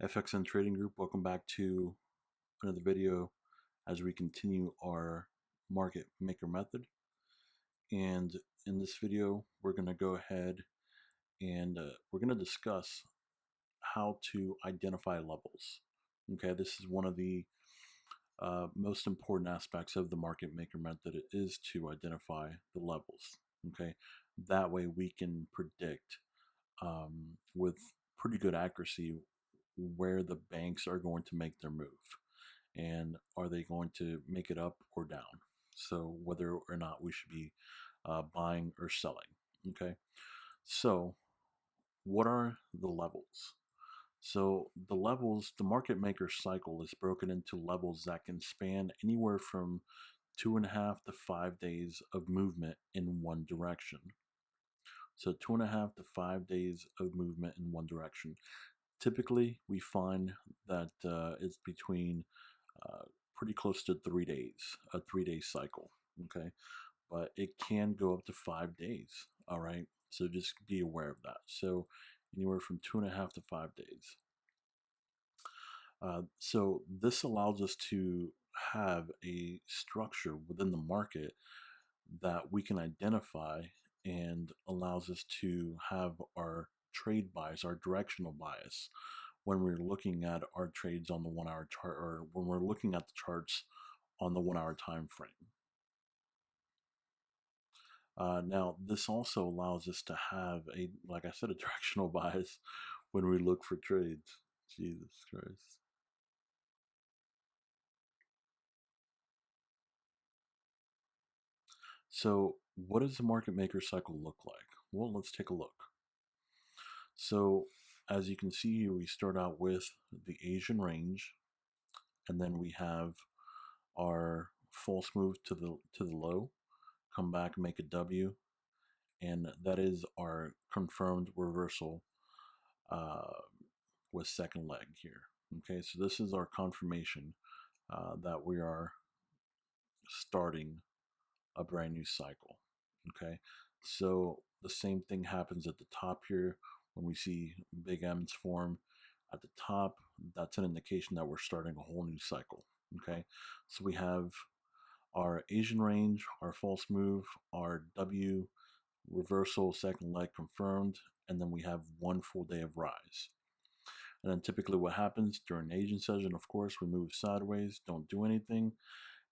FXN Trading Group, welcome back to another video as we continue our market maker method. And in this video, we're going to go ahead and we're going to discuss how to identify levels. Okay, this is one of the most important aspects of the market maker method is to identify the levels. Okay, that way we can predict with pretty good accuracy where the banks are going to make their move and are they going to make it up or down. So whether or not we should be buying or selling. Okay, so what are the levels? So the levels, the market maker cycle is broken into levels that can span anywhere from 2.5 to 5 days of movement in one direction. So 2.5 to 5 days of movement in one direction. Typically, we find that it's between uh, pretty close to 3 days, a 3 day cycle. Okay, but it can go up to 5 days. All right, so just be aware of that. So anywhere from 2.5 to 5 days. So this allows us to have a structure within the market that we can identify and allows us to have our trade bias, our directional bias, when we're looking at our trades on the 1 hour chart or when we're looking at the charts on the 1 hour time frame. Now, this also allows us to have a, like I said, a directional bias when we look for trades. Jesus Christ. So, what does the market maker cycle look like? Well, let's take a look. So, as you can see here, we start out with the Asian range, and then we have our false move to the low, come back, make a W, and that is our confirmed reversal with second leg here. Okay, so this is our confirmation that we are starting a brand new cycle. Okay, so the same thing happens at the top here when we see big M's form at the top. That's an indication that we're starting a whole new cycle. Okay, so we have our Asian range, our false move, our W reversal, second leg confirmed, and then we have one full day of rise. And then typically what happens during Asian session, of course, we move sideways, don't do anything,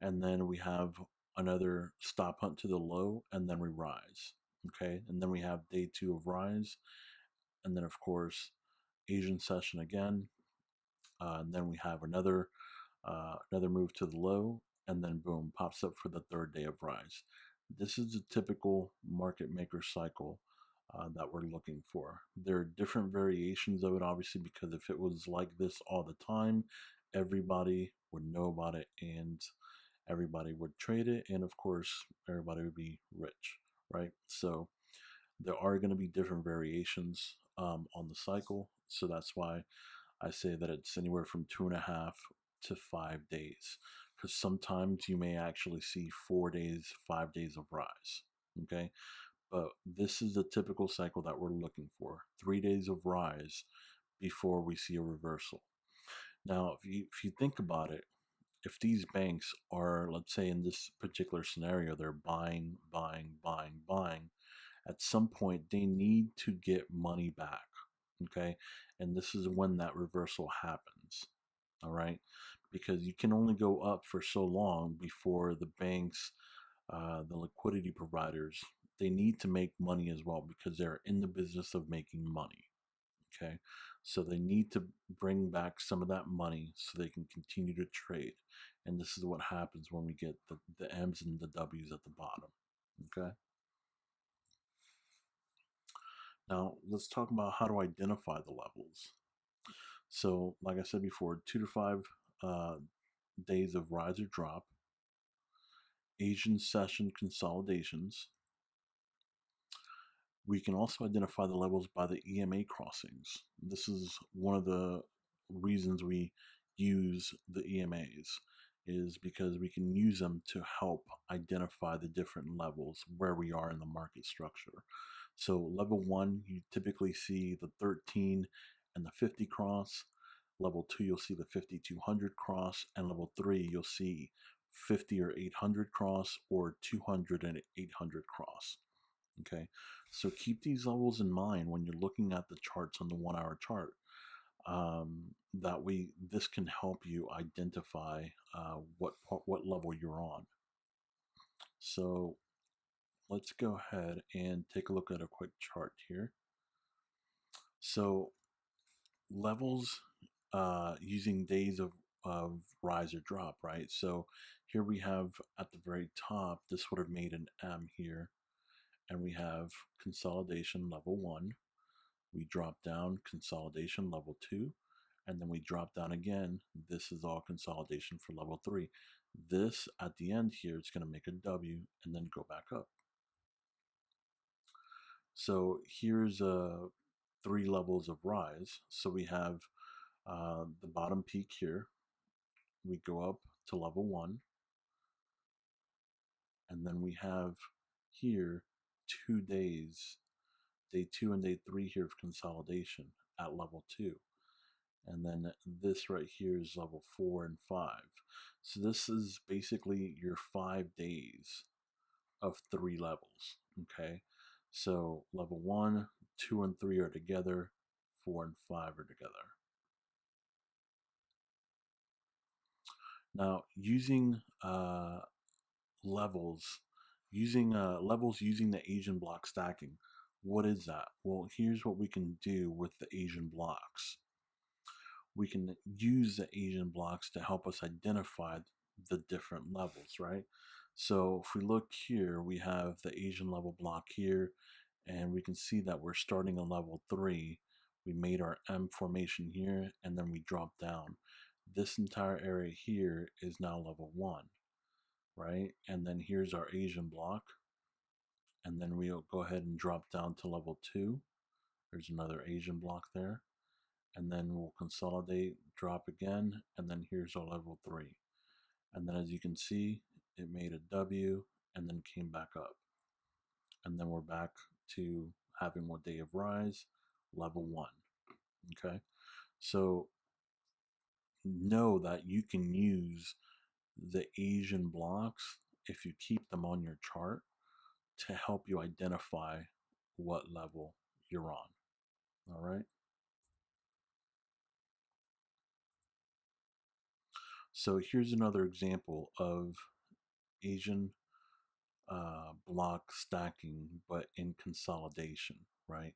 and then we have another stop hunt to the low, and then we rise. Okay, and then we have day two of rise, and then of course Asian session again, and then we have another move to the low, and then boom, pops up for the third day of rise. This is a typical market maker cycle that we're looking for. There are different variations of it, obviously, because if it was like this all the time, everybody would know about it and everybody would trade it, and of course, everybody would be rich, right? So there are going to be different variations on the cycle, so that's why I say that it's anywhere from 2.5 to 5 days, because sometimes you may actually see 4 days, 5 days of rise. Okay, but this is the typical cycle that we're looking for: 3 days of rise before we see a reversal. Now, if you think about it, if these banks are, let's say in this particular scenario, they're buying, buying, buying, buying, at some point they need to get money back. Okay, and this is when that reversal happens. All right, because you can only go up for so long before the banks, the liquidity providers, they need to make money as well because they're in the business of making money. Okay, so they need to bring back some of that money so they can continue to trade, and this is what happens when we get the M's and the W's at the bottom. Okay, now let's talk about how to identify the levels. So like I said before, 2 to 5 uh, days of rise or drop, Asian session consolidations. We can also identify the levels by the EMA crossings. This is one of the reasons we use the EMAs, is because we can use them to help identify the different levels where we are in the market structure. So level 1, you typically see the 13 and the 50 cross. Level 2, you'll see the 5200 cross, and level 3, you'll see 50 or 800 cross, or 200 and 800 cross. Okay, so keep these levels in mind when you're looking at the charts on the 1 hour chart. That way, this can help you identify what level you're on. So let's go ahead and take a look at a quick chart here. So levels using days of rise or drop, right? So here we have at the very top, this would have made an M here, and we have consolidation level 1. We drop down, consolidation level 2, and then we drop down again. This is all consolidation for level 3. This at the end here, it's going to make a W and then go back up. So here's 3 levels of rise. So we have the bottom peak here. We go up to level 1, and then we have here 2 days, day 2 and day 3 here of consolidation at level 2. And then this right here is level 4 and 5. So this is basically your 5 days of 3 levels. Okay, so level 1, 2, and 3 are together, 4 and 5 are together. Now, using levels, using the Asian block stacking, what is that? Well, here's what we can do with the Asian blocks. We can use the Asian blocks to help us identify the different levels, right? So if we look here, we have the Asian level block here, and we can see that we're starting at level 3. We made our M formation here, and then we drop down. This entire area here is now level 1, right? And then here's our Asian block, and then we'll go ahead and drop down to level 2. There's another Asian block there, and then we'll consolidate, drop again, and then here's our level 3. And then as you can see, it made a W and then came back up. And then we're back to having one day of rise, level 1. Okay, so know that you can use the Asian blocks, if you keep them on your chart, to help you identify what level you're on. All right. So here's another example of Asian block stacking, but in consolidation, right?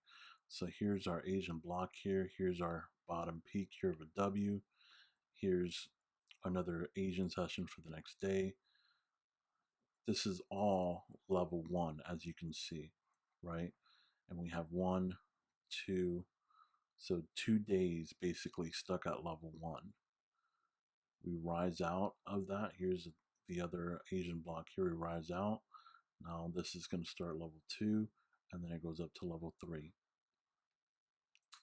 So here's our Asian block here. Here's our bottom peak here of a W. Here's another Asian session for the next day. This is all level 1, as you can see, right? And we have 1, 2, so 2 days basically stuck at level 1. We rise out of that. Here's the other Asian block here. We rise out. Now this is going to start level 2, and then it goes up to level 3.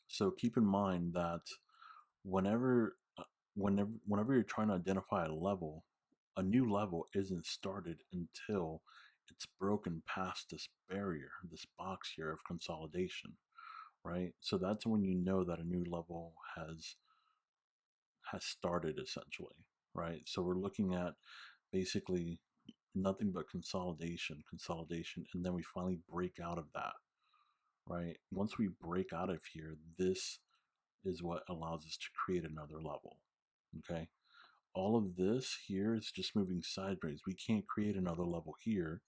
So keep in mind that whenever you're trying to identify a new level isn't started until it's broken past this barrier, this box here of consolidation, right? So that's when you know that a new level has started, essentially, right? So we're looking at basically nothing but consolidation, and then we finally break out of that, right? Once we break out of here, this is what allows us to create another level. Okay, all of this here is just moving sideways. We can't create another level here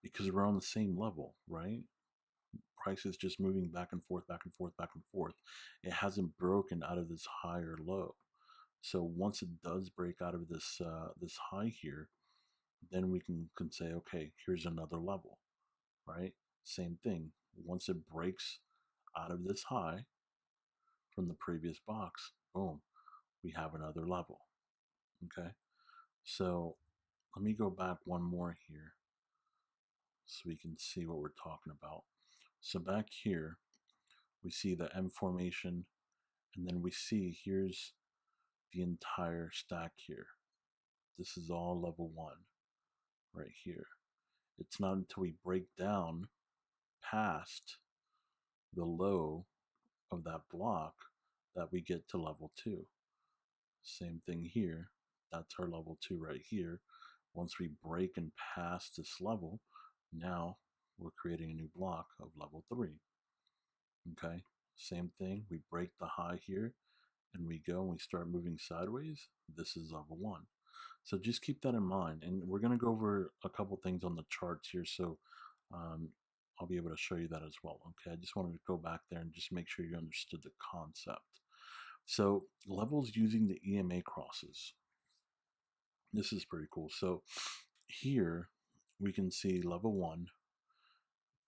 because we're on the same level, right? Price is just moving back and forth, back and forth, back and forth. It hasn't broken out of this high or low. So once it does break out of this this high here, then we can say, okay, here's another level, right? Same thing. Once it breaks out of this high from the previous box, boom, we have another level. Okay, so let me go back one more here so we can see what we're talking about. So back here, we see the M formation, and then we see here's the entire stack here. This is all level 1 right here. It's not until we break down past the low of that block that we get to level 2. Same thing here. That's our level 2 right here. Once we break and pass this level, now we're creating a new block of level 3. Okay, same thing. We break the high here and we go and we start moving sideways. This is level 1. So just keep that in mind. And we're going to go over a couple things on the charts here. So I'll be able to show you that as well. Okay, I just wanted to go back there and just make sure you understood the concept. So levels using the EMA crosses. This is pretty cool. So here we can see level 1,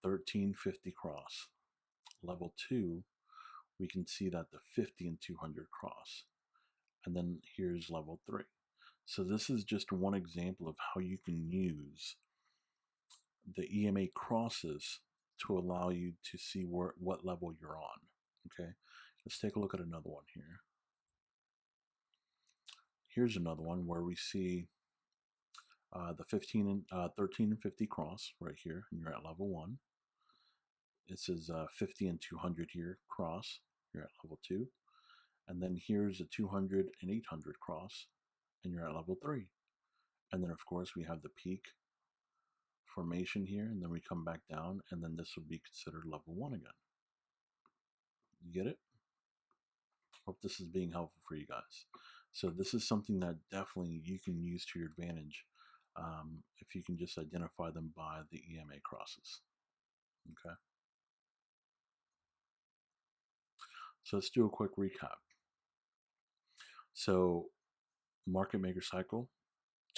1350 cross. Level 2, we can see that the 50 and 200 cross. And then here's level 3. So this is just one example of how you can use the EMA crosses to allow you to see what level you're on. Okay, let's take a look at another one here. Here's another one where we see the 13 and 50 cross right here, and you're at level 1. This is 50 and 200 here cross, you're at level 2. And then here's a 200 and 800 cross, and you're at level 3. And then of course we have the peak formation here, and then we come back down, and then this would be considered level 1 again. You get it? Hope this is being helpful for you guys. So this is something that definitely you can use to your advantage if you can just identify them by the EMA crosses. Okay. So let's do a quick recap. So market maker cycle,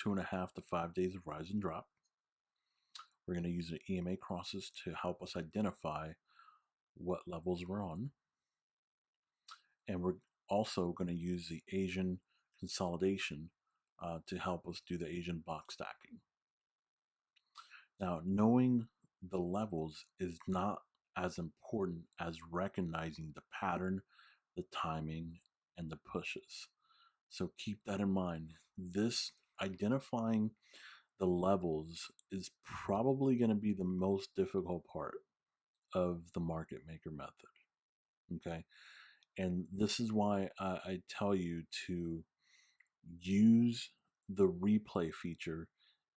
2.5 to 5 days of rise and drop. We're going to use the EMA crosses to help us identify what levels we're on. And we're also going to use the Asian consolidation to help us do the Asian box stacking. Now, knowing the levels is not as important as recognizing the pattern, the timing, and the pushes. So keep that in mind. This identifying the levels is probably going to be the most difficult part of the market maker method. Okay. And this is why I tell you to use the replay feature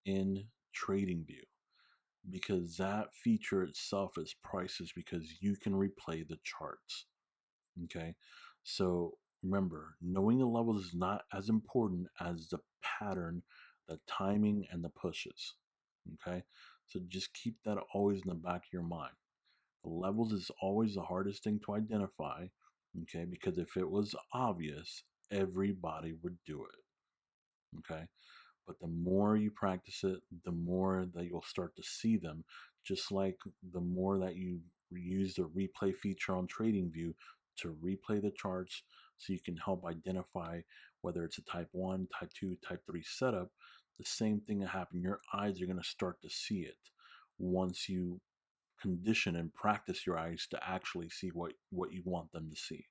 in TradingView, because that feature itself is priceless because you can replay the charts. Okay. So remember, knowing the levels is not as important as the pattern, the timing, and the pushes. Okay. So just keep that always in the back of your mind. The levels is always the hardest thing to identify. Okay. Because if it was obvious, everybody would do it. Okay. But the more you practice it, the more that you'll start to see them. Just like the more that you use the replay feature on TradingView to replay the charts so you can help identify whether it's a type 1, type 2, type 3 setup, the same thing will happen. Your eyes are going to start to see it once you condition and practice your eyes to actually see what you want them to see.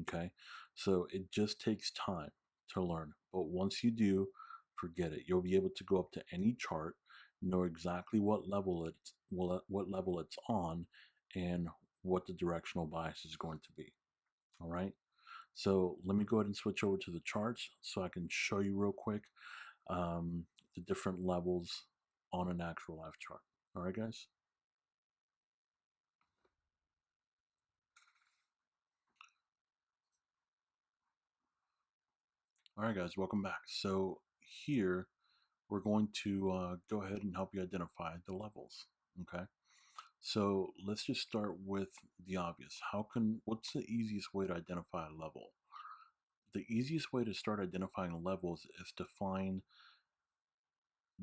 Okay, so it just takes time to learn, but once you do, forget it. You'll be able to go up to any chart, know exactly what level it's on, and what the directional bias is going to be. All right, so let me go ahead and switch over to the charts so I can show you real quick the different levels on an actual live chart. All right, guys. All right, guys, welcome back. So here we're going to go ahead and help you identify the levels. Okay, so let's just start with the obvious. What's the easiest way to identify a level? The easiest way to start identifying levels is to find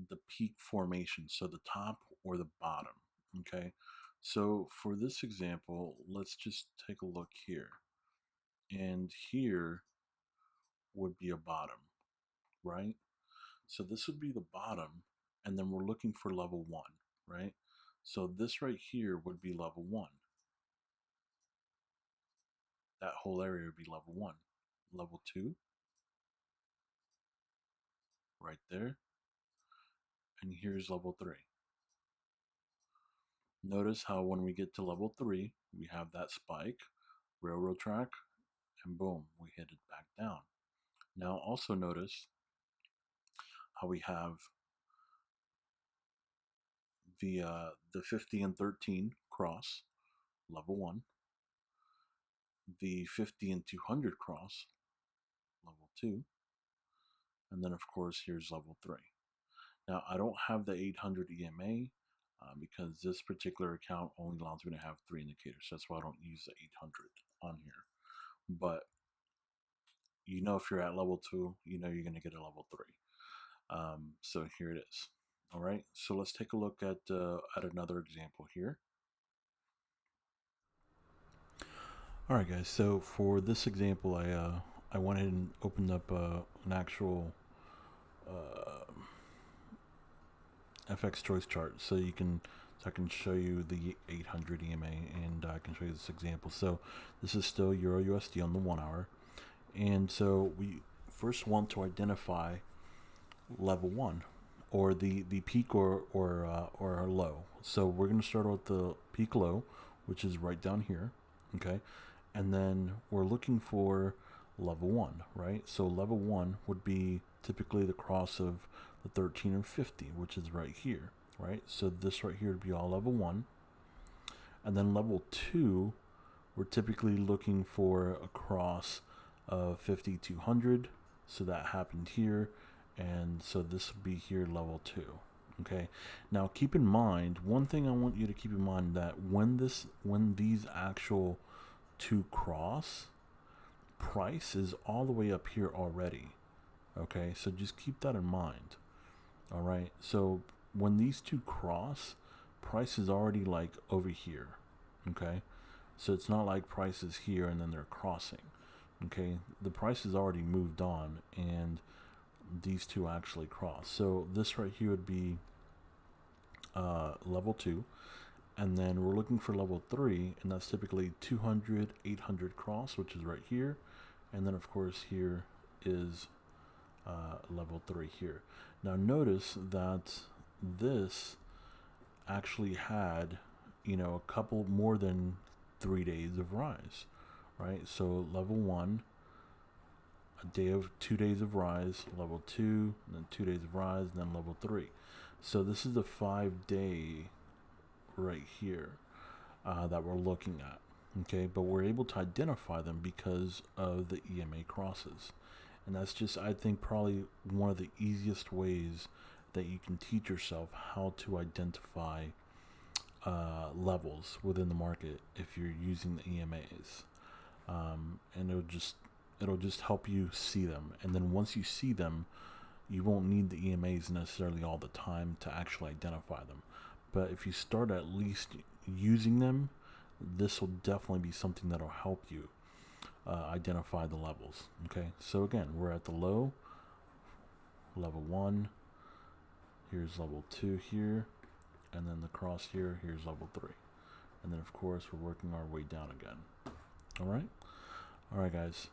the peak formation, so the top or the bottom. Okay, so for this example, let's just take a look here, and here would be a bottom, right? So this would be the bottom, and then we're looking for level 1, right? So this right here would be level 1. That whole area would be level 1. Level 2, right there. And here's level 3. Notice how when we get to level 3, we have that spike, railroad track, and boom, we hit it back down. Now also notice how we have the 50 and 13 cross, level 1, the 50 and 200 cross, level 2, and then of course here's level 3. Now I don't have the 800 EMA because this particular account only allows me to have 3 indicators. So that's why I don't use the 800 on here. But you know, if you're at level 2, you know you're going to get a level 3. So here it is. All right, so let's take a look at another example here. All right, guys. So for this example, I went ahead and opened up an actual FX choice chart, so I can show you the 800 EMA, and I can show you this example. So this is still Euro USD on the 1 hour, and so we first want to identify level 1, or the peak or our low. So we're going to start with the peak low, which is right down here, okay, and then we're looking for level 1, right? So level 1 would be typically the cross of the 13 and 50, which is right here, right? So this right here would be all level 1, and then level 2, we're typically looking for a cross of 50 200, so that happened here, and so this would be here level 2. Okay, now keep in mind, one thing I want you to keep in mind, that when these actual two cross, price is all the way up here already. Okay, so just keep that in mind. All right, so when these two cross, price is already like over here. Okay, so it's not like price is here and then they're crossing. Okay, the price has already moved on, and these two actually cross. So this right here would be level 2, and then we're looking for level 3, and that's typically 200 800 cross, which is right here, and then of course here is level 3 here. Now notice that this actually had, you know, a couple more than 3 days of rise, right? So level 1, a day of 2 days of rise, level 2, and then 2 days of rise, and then level 3. So this is the 5-day right here that we're looking at. Okay, but we're able to identify them because of the EMA crosses, and that's just, I think, probably one of the easiest ways that you can teach yourself how to identify levels within the market if you're using the EMAs, and it'll just help you see them, and then once you see them, you won't need the EMAs necessarily all the time to actually identify them. But if you start at least using them, this will definitely be something that'll help you identify the levels. Okay, so again, we're at the low, level 1, here's level 2 here, and then the cross here, here's level 3. And then of course we're working our way down again. All right, guys.